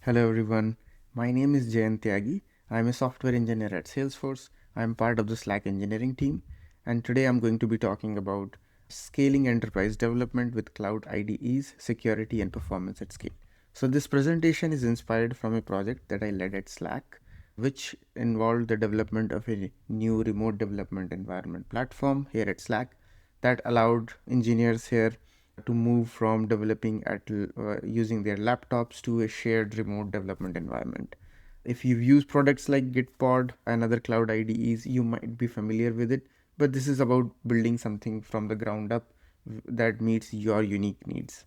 Hello everyone, my name is Jayant Tyagi. I'm a software engineer at Salesforce. I'm part of the Slack engineering team, and today I'm going to be talking about scaling enterprise development with cloud IDEs, security, and performance at scale. So this presentation is inspired from a project that I led at Slack, which involved the development of a new remote development environment platform here at Slack that allowed engineers here to move from developing using their laptops to a shared remote development environment. If you've used products like Gitpod and other cloud IDEs, you might be familiar with it, but this is about building something from the ground up that meets your unique needs.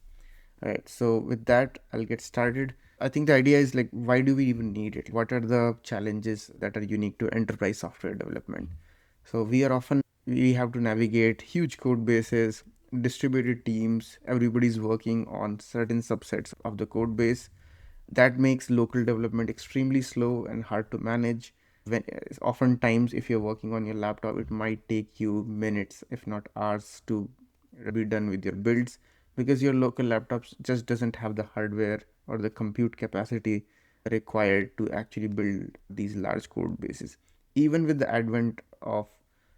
All right, so with that, I'll get started. I think the idea is like, why do we even need it? What are the challenges that are unique to enterprise software development? So we have to navigate huge code bases, distributed teams, everybody's working on certain subsets of the code base. That makes local development extremely slow and hard to manage. When oftentimes if you're working on your laptop, it might take you minutes, if not hours, to be done with your builds because your local laptops just doesn't have the hardware or the compute capacity required to actually build these large code bases. Even with the advent of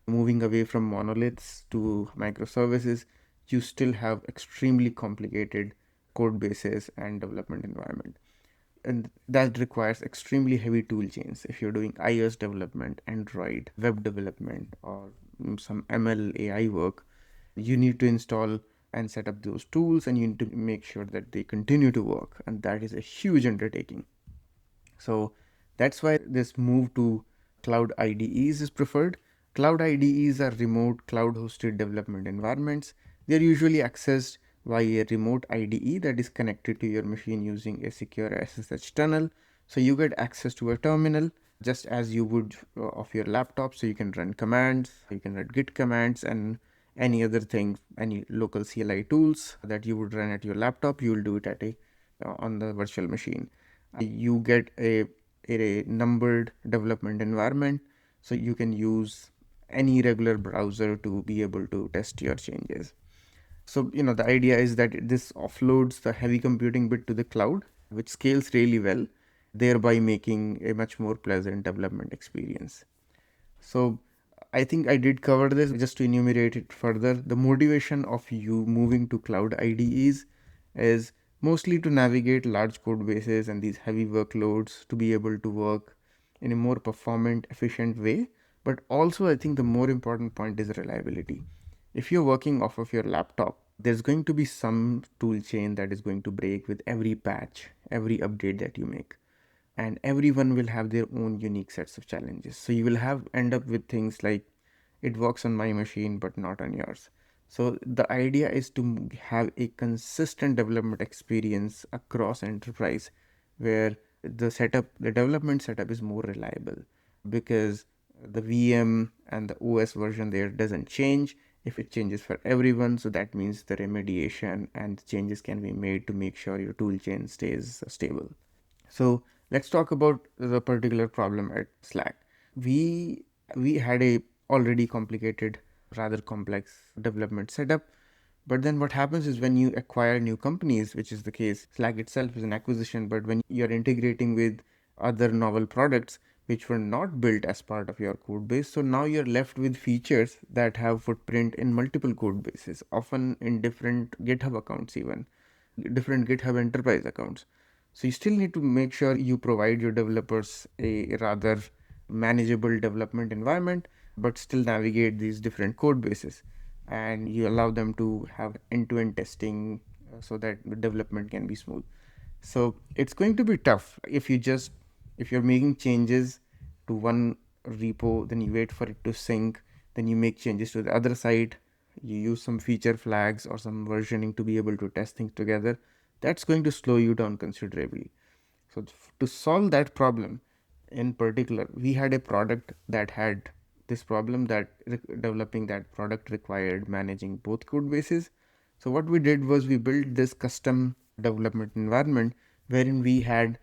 moving away from monoliths to microservices, you still have extremely complicated code bases and development environment. And that requires extremely heavy tool chains. If you're doing iOS development, Android, web development, or some ML AI work, you need to install and set up those tools, and you need to make sure that they continue to work. And that is a huge undertaking. So that's why this move to cloud IDEs is preferred. Cloud IDEs are remote cloud hosted development environments. They're usually accessed via a remote IDE that is connected to your machine using a secure SSH tunnel. So you get access to a terminal just as you would of your laptop. So you can run commands, you can run Git commands, and any other thing, any local CLI tools that you would run at your laptop, you will do it at a on the virtual machine. You get a numbered development environment, so you can use any regular browser to be able to test your changes. So the idea is that this offloads the heavy computing bit to the cloud, which scales really well, thereby making a much more pleasant development experience. So I think I did cover this. Just to enumerate it further, the motivation of you moving to cloud IDEs is mostly to navigate large code bases and these heavy workloads to be able to work in a more performant, efficient way. But also, I think the more important point is reliability. If you're working off of your laptop, there's going to be some tool chain that is going to break with every patch, every update that you make, and everyone will have their own unique sets of challenges. So you will end up with things like it works on my machine but not on yours. So the idea is to have a consistent development experience across enterprise where the development setup is more reliable because the VM and the OS version there doesn't change. If it changes for everyone, so that means the remediation and changes can be made to make sure your tool chain stays stable. So let's talk about the particular problem at Slack. We we had a already complicated, rather complex development setup. But then what happens is when you acquire new companies, which is the case, Slack itself is an acquisition, but when you're integrating with other novel products which were not built as part of your code base, so now you're left with features that have footprint in multiple code bases, often in different GitHub accounts, even different GitHub enterprise accounts. So you still need to make sure you provide your developers a rather manageable development environment, but still navigate these different code bases. And you allow them to have end-to-end testing so that the development can be smooth. So it's going to be tough if you're making changes to one repo, then you wait for it to sync, then you make changes to the other side, you use some feature flags or some versioning to be able to test things together. That's going to slow you down considerably. So to solve that problem in particular, we had a product that had this problem that developing that product required managing both code bases. So what we did was we built this custom development environment wherein we had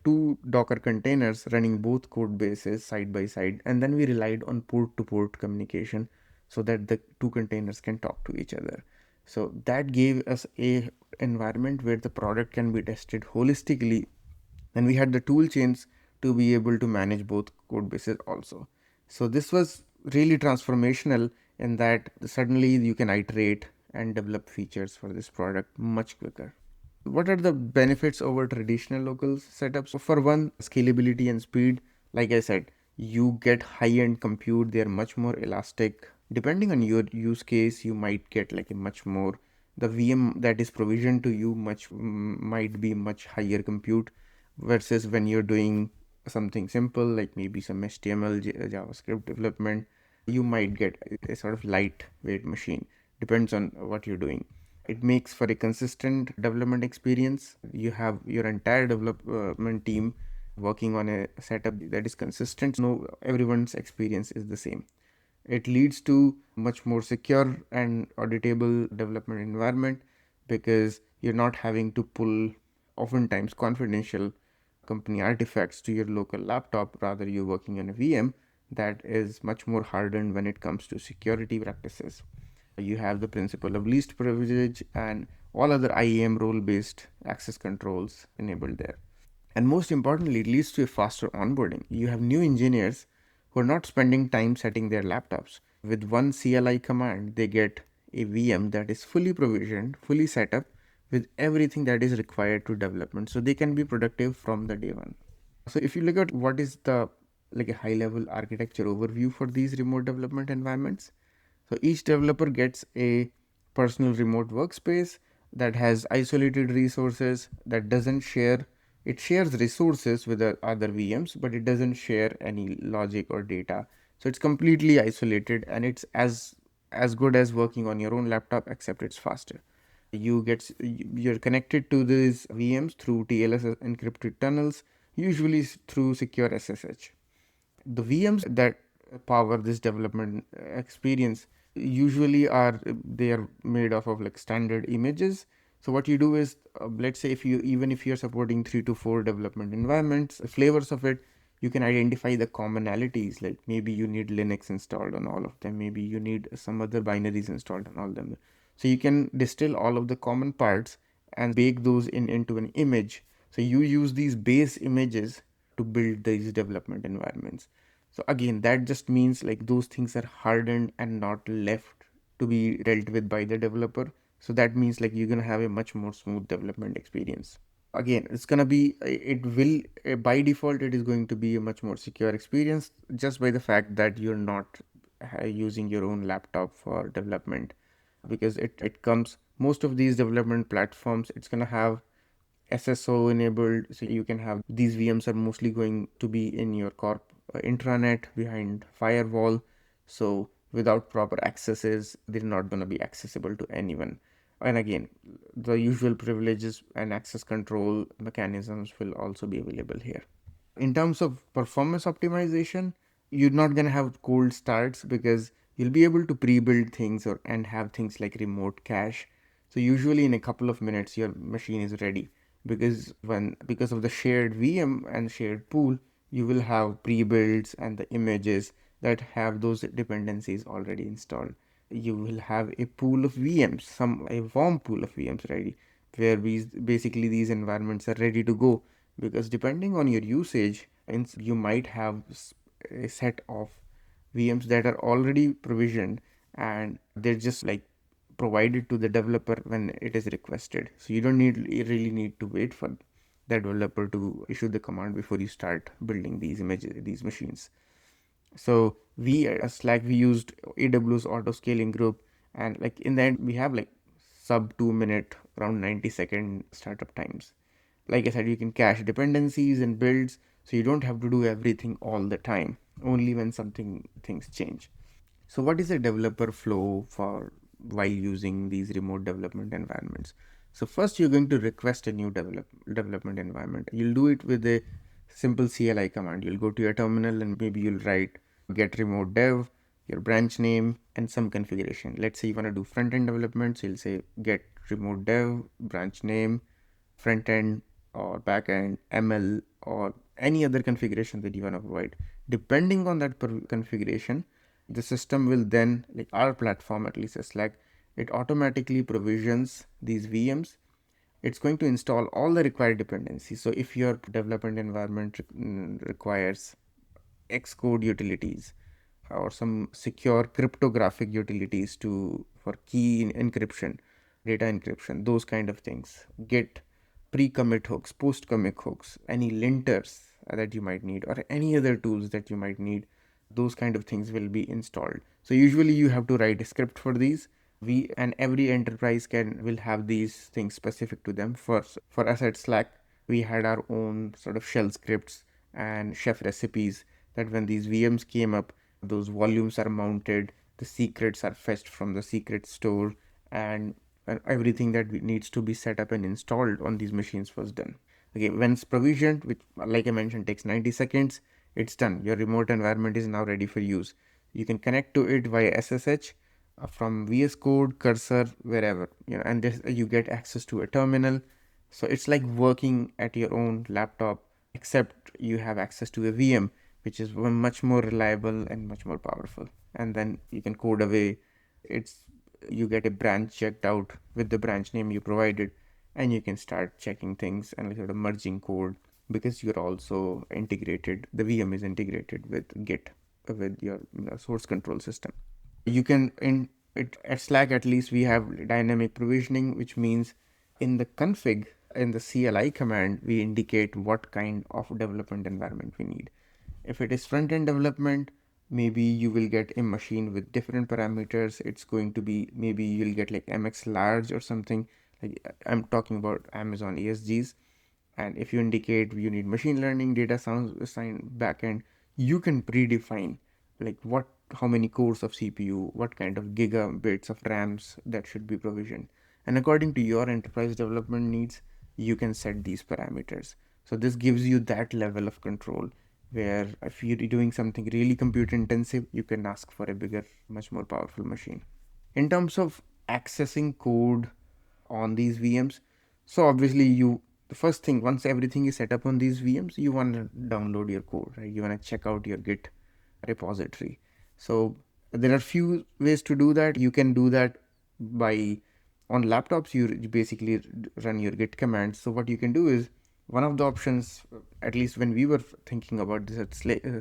two Docker containers running both code bases side by side, and then we relied on port to port communication so that the two containers can talk to each other. So that gave us a environment where the product can be tested holistically And we had the tool chains to be able to manage both code bases also. So this was really transformational in that suddenly you can iterate and develop features for this product much quicker. What are the benefits over traditional local setups? So for one, scalability and speed. Like I said, you get high-end compute. They are much more elastic. Depending on your use case, you might get like a much more, the VM that is provisioned to you might be much higher compute versus when you're doing something simple like maybe some HTML, JavaScript development, you might get a sort of lightweight machine. Depends on what you're doing. It makes for a consistent development experience. You have your entire development team working on a setup that is consistent. No, everyone's experience is the same. It leads to much more secure and auditable development environment because you're not having to pull oftentimes confidential company artifacts to your local laptop. Rather, you're working on a VM that is much more hardened when it comes to security practices. You have the principle of least privilege and all other IAM role based access controls enabled there. And most importantly, it leads to a faster onboarding. You have new engineers who are not spending time setting their laptops. With one CLI command, they get a VM that is fully provisioned, fully set up with everything that is required to development. So they can be productive from the day one. So if you look at what is the like a high level architecture overview for these remote development environments. So each developer gets a personal remote workspace that has isolated resources that doesn't share. It shares resources with the other VMs, but it doesn't share any logic or data. So it's completely isolated and it's as good as working on your own laptop, except it's faster. You're connected to these VMs through TLS encrypted tunnels, usually through secure SSH. The VMs that power this development experience usually are they are made off of like standard images. So what you do is, let's say if you even if you're supporting 3 to 4 development environments, flavors of it, you can identify the commonalities. Like maybe you need Linux installed on all of them, maybe you need some other binaries installed on all of them. So you can distill all of the common parts and bake those into an image. So you use these base images to build these development environments. So again, that just means like those things are hardened and not left to be dealt with by the developer. So that means like you're gonna have a much more smooth development experience. Again, it's gonna be it will by default it is going to be a much more secure experience just by the fact that you're not using your own laptop for development, because it comes most of these development platforms, it's gonna have SSO enabled, so you can have these VMs are mostly going to be in your corp intranet behind firewall. So without proper accesses, they're not going to be accessible to anyone. And again, the usual privileges and access control mechanisms will also be available here. In terms of performance optimization, you're not going to have cold starts because you'll be able to pre-build things and have things like remote cache. So usually in a couple of minutes your machine is ready, because of the shared VM and shared pool, you will have pre-builds and the images that have those dependencies already installed. You will have a pool of VMs, a warm pool of VMs ready, where basically these environments are ready to go, because depending on your usage, you might have a set of VMs that are already provisioned and they're just like provided to the developer when it is requested. So you really need to wait for the developer to issue the command before you start building these machines. So we at Slack, we used AWS auto scaling group, and like in the end we have like sub 2 minute, around 90-second startup times. Like I said, you can cache dependencies and builds, so you don't have to do everything all the time, only when things change. So what is a developer flow for while using these remote development environments? So first you're going to request a new development environment. You'll do it with a simple CLI command. You'll go to your terminal and maybe you'll write get remote dev, your branch name, and some configuration. Let's say you want to do front end development, so you'll say get remote dev, branch name, front end or back end, ML, or any other configuration that you want to provide. Depending on that configuration, the system will then, like our platform, at least as Slack, it automatically provisions these VMs it's going to install all the required dependencies. So if your development environment requires Xcode utilities or some secure cryptographic utilities for key encryption, data encryption, those kind of things, Git pre-commit hooks, post-commit hooks, any linters that you might need, or any other tools that you might need, those kind of things will be installed. So usually you have to write a script for these. And every enterprise will have these things specific to them. For us at Slack, we had our own sort of shell scripts and chef recipes that when these VMs came up, those volumes are mounted, the secrets are fetched from the secret store, and everything that needs to be set up and installed on these machines was done. Okay, when it's provisioned, which like I mentioned takes 90 seconds, it's done. Your remote environment is now ready for use. You can connect to it via SSH from VS Code, Cursor, wherever, and this, you get access to a terminal. So it's like working at your own laptop, except you have access to a VM, which is much more reliable and much more powerful. And then you can code away. You get a branch checked out with the branch name you provided, and you can start checking things and sort of merging code, because you're also integrated. The VM is integrated with Git, with your source control system. You can at Slack, at least we have dynamic provisioning, which means in the config, in the CLI command, we indicate what kind of development environment we need. If it is front-end development, maybe you will get a machine with different parameters. It's going to be, maybe you'll get like MX large or something. Like I'm talking about Amazon ESGs. And if you indicate you need machine learning, data science backend, you can predefine like how many cores of CPU, what kind of gigabits of RAMs that should be provisioned. And according to your enterprise development needs, you can set these parameters. So this gives you that level of control where if you're doing something really compute intensive, you can ask for a bigger, much more powerful machine. In terms of accessing code on these VMs, so obviously the first thing, once everything is set up on these VMs, you want to download your code, right? You want to check out your Git repository. So there are few ways to do that. You can do that by, on laptops, you basically run your Git commands. So what you can do is, one of the options, at least when we were thinking about this at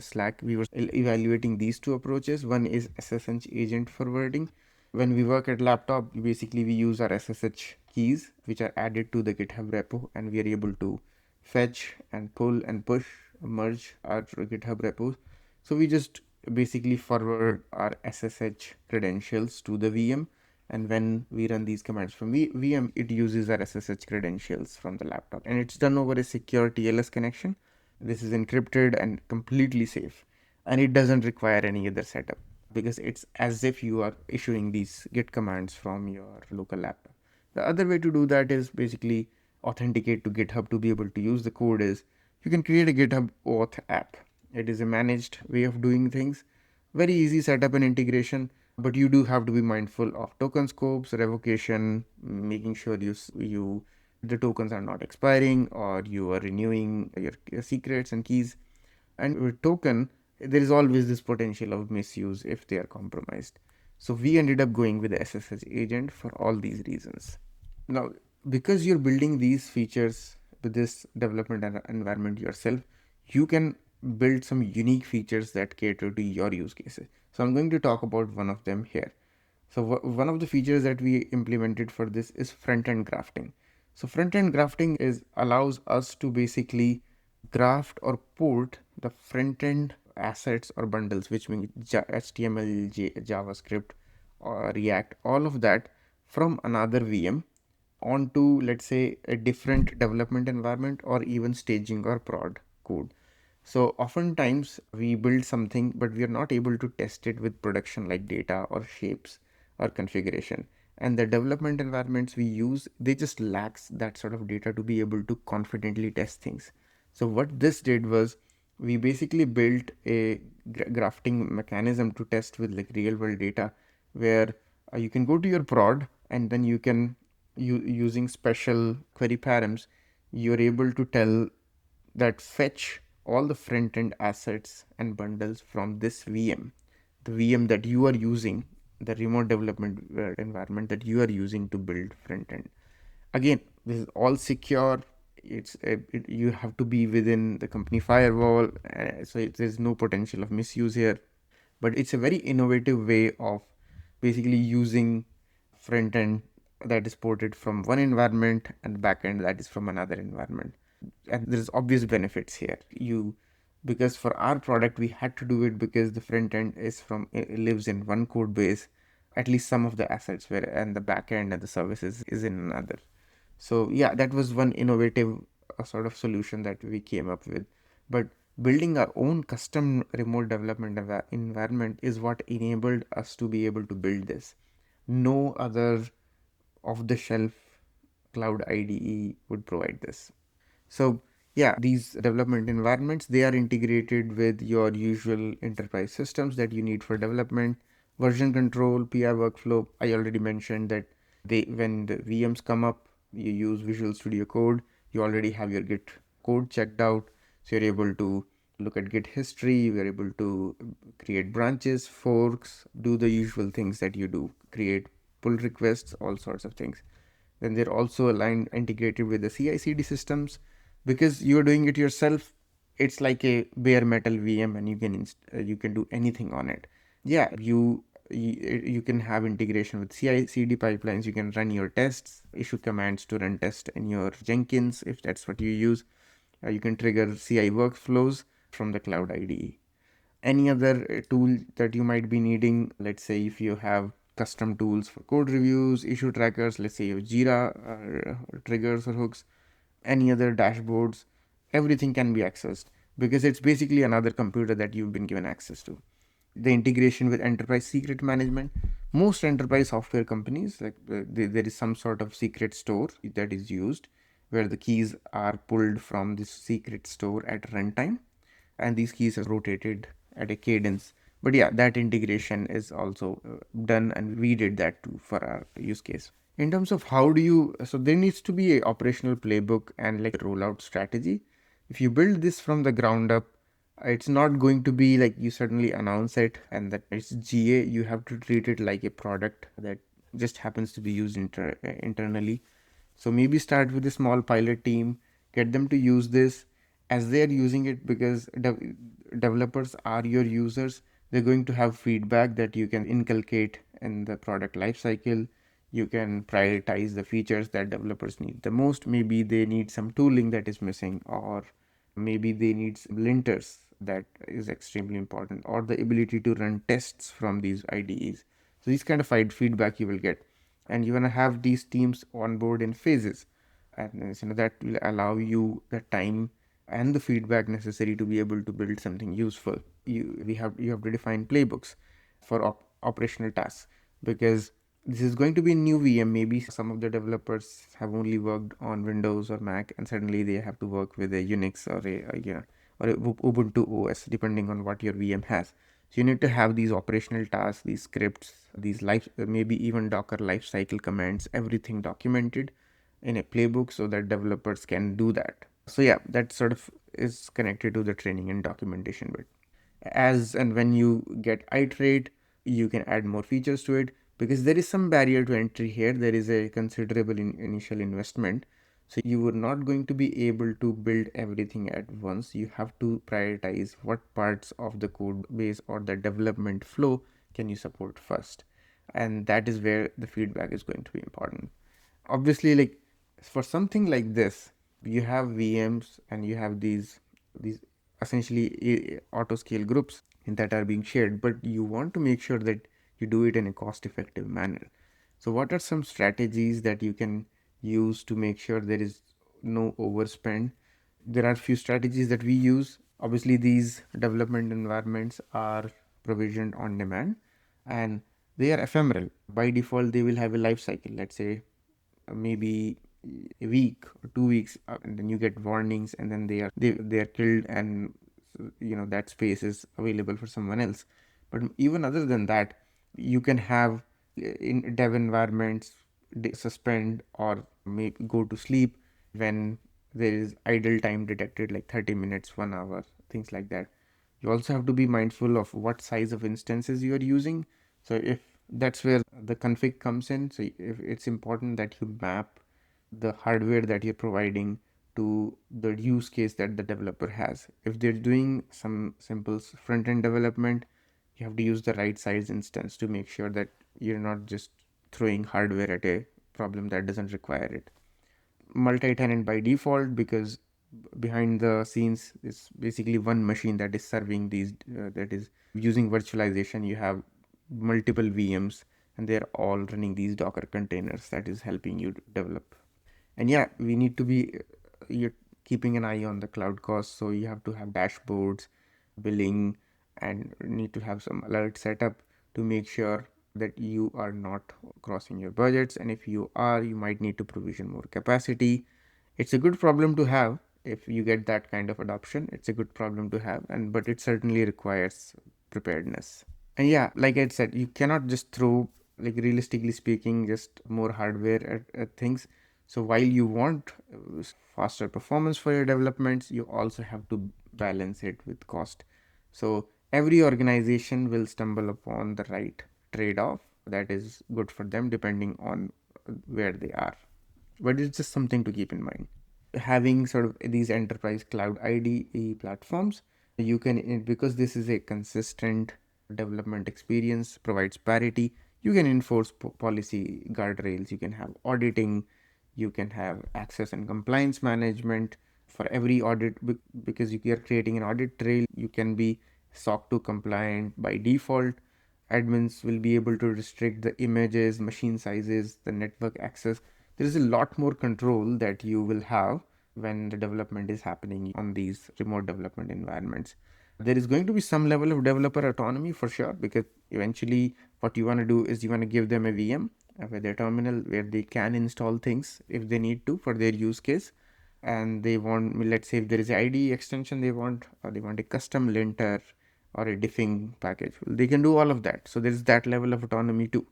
Slack, we were evaluating these two approaches. One is SSH agent forwarding. When we work at laptop, basically we use our SSH keys, which are added to the GitHub repo, and we are able to fetch and pull and push, merge our GitHub repos. So we just basically forward our SSH credentials to the VM, and when we run these commands from VM, it uses our SSH credentials from the laptop, and it's done over a secure TLS connection. This is encrypted and completely safe, and it doesn't require any other setup, because it's as if you are issuing these Git commands from your local laptop. The other way to do that is basically authenticate to GitHub to be able to use the code. Is you can create a GitHub auth app. It is a managed way of doing things. Very easy setup and integration, but you do have to be mindful of token scopes, revocation, making sure the tokens are not expiring, or you are renewing your secrets and keys. And with token, there is always this potential of misuse if they are compromised. So we ended up going with the SSH agent for all these reasons. Now, because you're building these features with this development environment yourself, you can build some unique features that cater to your use cases. So I'm going to talk about one of them here. So one of the features that we implemented for this is front-end grafting. So front-end grafting allows us to basically graft or port the front-end assets or bundles, which means HTML, JavaScript, or React, all of that from another VM onto, let's say, a different development environment, or even staging or prod code. So oftentimes we build something, but we are not able to test it with production like data or shapes or configuration. And the development environments we use, they just lacks that sort of data to be able to confidently test things. So what this did was, we basically built a grafting mechanism to test with like real world data, where you can go to your prod, and then you can, using special query params, you're able to tell that fetch all the front end assets and bundles from this VM, the VM that you are using, the remote development environment that you are using to build front end. Again, This is all secure. You have to be within the company firewall, so there's no potential of misuse here. But it's a very innovative way of basically using front end that is ported from one environment and back end that is from another environment. And there's obvious benefits here. Because for our product we had to do it because the front end it lives in one code base, at least some of the assets, where and the back end and the services is in another. So yeah, that was one innovative sort of solution that we came up with. But building our own custom remote development environment is what enabled us to be able to build this. No other off-the-shelf cloud IDE would provide this. So yeah, these development environments, they are integrated with your usual enterprise systems that you need for development. Version control, PR workflow, I already mentioned that when the VMs come up, you use Visual Studio Code, you already have your Git code checked out, so you're able to look at Git history, you're able to create branches, forks, do the usual things that you do, create pull requests, all sorts of things. Then they're also aligned, integrated with the CI/CD systems. Because you're doing it yourself, it's like a bare metal VM, and you can do anything on it. Yeah, you can have integration with CI/CD pipelines. You can run your tests, issue commands to run test in your Jenkins if that's what you use. You can trigger CI workflows from the Cloud IDE. Any other tool that you might be needing, let's say if you have custom tools for code reviews, issue trackers, let's say you have Jira triggers or hooks, any other dashboards, everything can be accessed because it's basically another computer that you've been given access to. The integration with enterprise secret management. Most enterprise software companies, there is some sort of secret store that is used where the keys are pulled from this secret store at runtime, and these keys are rotated at a cadence. But yeah, that integration is also done, and we did that too for our use case. In terms of how do you, so there needs to be a operational playbook and like a rollout strategy. If you build this from the ground up, it's not going to be like you suddenly announce it and that it's GA. You have to treat it like a product that just happens to be used internally. So maybe start with a small pilot team, get them to use this as they're using it, because developers are your users. They're going to have feedback that you can inculcate in the product lifecycle. You can prioritize the features that developers need the most. Maybe they need some tooling that is missing, or maybe they need some linters that is extremely important, or the ability to run tests from these IDEs. So these kind of feedback you will get, and you're gonna have these teams on board in phases, and that will allow you the time and the feedback necessary to be able to build something useful. You have to define playbooks for operational tasks, because this is going to be a new VM. Maybe some of the developers have only worked on Windows or Mac, and suddenly they have to work with a Unix or a Ubuntu OS, depending on what your VM has. So you need to have these operational tasks, these scripts, these maybe even Docker lifecycle commands, everything documented in a playbook so that developers can do that. So yeah, that sort of is connected to the training and documentation bit. As and when you get iterate, you can add more features to it, because there is some barrier to entry here. There is a considerable initial investment, so you are not going to be able to build everything at once. You have to prioritize what parts of the code base or the development flow can you support first, and that is where the feedback is going to be important. Obviously, like for something like this, you have VMs and you have these essentially auto scale groups that are being shared, but you want to make sure that you do it in a cost effective manner. So what are some strategies that you can use to make sure there is no overspend? There are few strategies that we use. Obviously, these development environments are provisioned on demand, and they are ephemeral. By default, they will have a life cycle. Let's say maybe a week or 2 weeks, and then you get warnings, and then they are killed, and that space is available for someone else. But even other than that, you can have in dev environments suspend or maybe go to sleep when there is idle time detected, like 30 minutes, 1 hour, things like that. You also have to be mindful of what size of instances you are using. So if that's where the config comes in. So if it's important that you map the hardware that you're providing to the use case that the developer has. If they're doing some simple front-end development, you have to use the right size instance to make sure that you're not just throwing hardware at a problem that doesn't require it. Multi-tenant by default, because behind the scenes is basically one machine that is serving these, that is using virtualization. You have multiple VMs and they're all running these Docker containers that is helping you develop. And yeah, we need to be you're keeping an eye on the cloud costs, so you have to have dashboards, billing, and need to have some alert setup to make sure that you are not crossing your budgets, and if you are, you might need to provision more capacity. It's a good problem to have. If you get that kind of adoption, it's a good problem to have, and but it certainly requires preparedness. And yeah, like I said, you cannot just throw, like realistically speaking, just more hardware at things. So while you want faster performance for your developments, you also have to balance it with cost. So every organization will stumble upon the right trade-off that is good for them depending on where they are. But it's just something to keep in mind. Having sort of these enterprise cloud IDE platforms, you can, because this is a consistent development experience, provides parity, you can enforce policy guardrails, you can have auditing, you can have access and compliance management for every audit. Because if you are creating an audit trail, you can be SOC 2 compliant by default. Admins will be able to restrict the images, machine sizes, the network access. There is a lot more control that you will have when the development is happening on these remote development environments. There is going to be some level of developer autonomy for sure, because eventually what you want to do is you want to give them a VM with their terminal where they can install things if they need to for their use case. And they want, let's say if there is an IDE extension they want, or they want a custom linter or a diffing package, well, they can do all of that. So there is that level of autonomy too.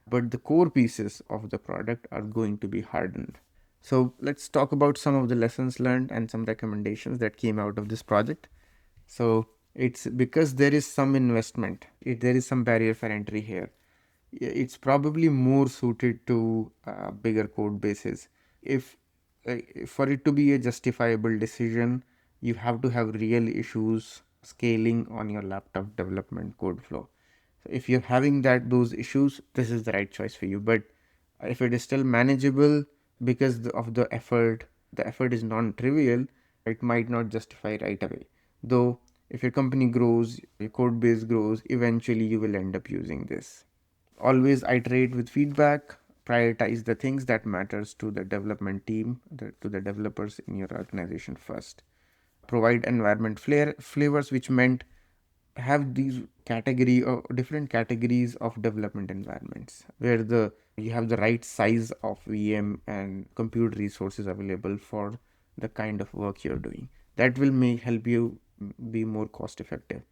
But the core pieces of the product are going to be hardened. So let's talk about some of the lessons learned and some recommendations that came out of this project. So it's because there is some investment, there is some barrier for entry here. It's probably more suited to bigger code bases. If for it to be a justifiable decision, you have to have real issues scaling on your laptop development code flow. So if you're having those issues, this is the right choice for you. But if it is still manageable because of the effort is non-trivial, it might not justify right away. Though if your company grows, your code base grows, eventually you will end up using this. Always iterate with feedback, prioritize the things that matters to the development team, to the developers in your organization first. Provide environment flavors, which meant have these category or different categories of development environments where you have the right size of VM and compute resources available for the kind of work you're doing. That will help you be more cost effective.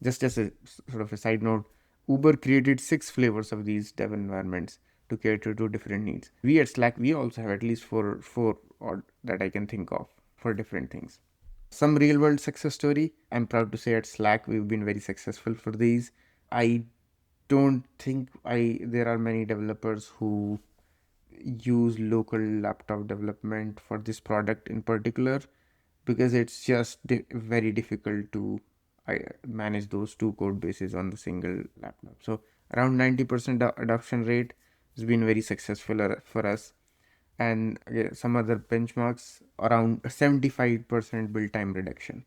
Just as a sort of a side note, Uber created 6 flavors of these dev environments to cater to different needs. We at Slack, we also have at least four or that I can think of for different things. Some real world success story. I'm proud to say at Slack we've been very successful for these. I don't think there are many developers who use local laptop development for this product in particular, because it's just very difficult to manage those two code bases on the single laptop. So around 90% adoption rate has been very successful for us. And some other benchmarks, around 75% build time reduction,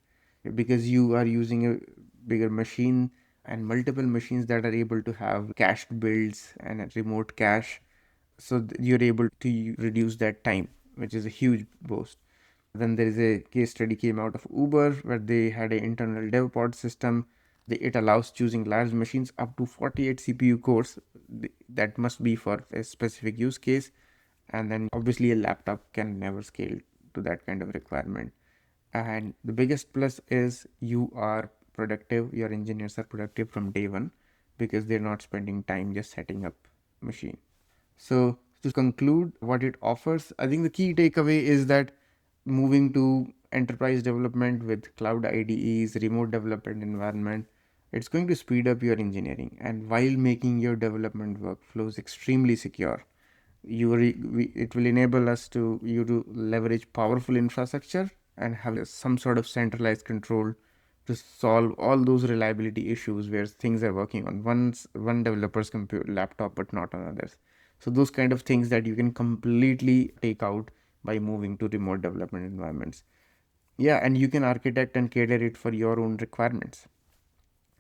because you are using a bigger machine and multiple machines that are able to have cached builds and a remote cache. So you're able to reduce that time, which is a huge boost. Then there is a case study came out of Uber where they had an internal dev pod system. It allows choosing large machines up to 48 CPU cores. That must be for a specific use case. And then obviously a laptop can never scale to that kind of requirement. And the biggest plus is you are productive, your engineers are productive from day one, because they're not spending time just setting up machine. So to conclude what it offers, I think the key takeaway is that moving to enterprise development with cloud IDEs, remote development environment, it's going to speed up your engineering and while making your development workflows extremely secure. it will enable you to leverage powerful infrastructure and have some sort of centralized control to solve all those reliability issues where things are working on one developer's computer laptop but not on others. So those kind of things that you can completely take out by moving to remote development environments. Yeah, and you can architect and cater it for your own requirements.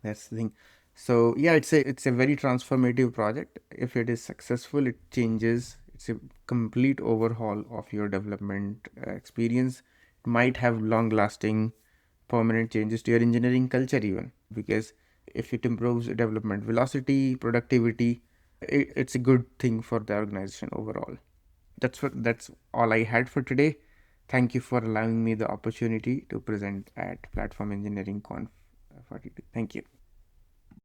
That's the thing. So yeah, it's a very transformative project. If it is successful, it changes. It's a complete overhaul of your development experience. It might have long-lasting, permanent changes to your engineering culture even, because if it improves development velocity, productivity, it's a good thing for the organization overall. That's all I had for today. Thank you for allowing me the opportunity to present at Platform Engineering Conf 42. Thank you.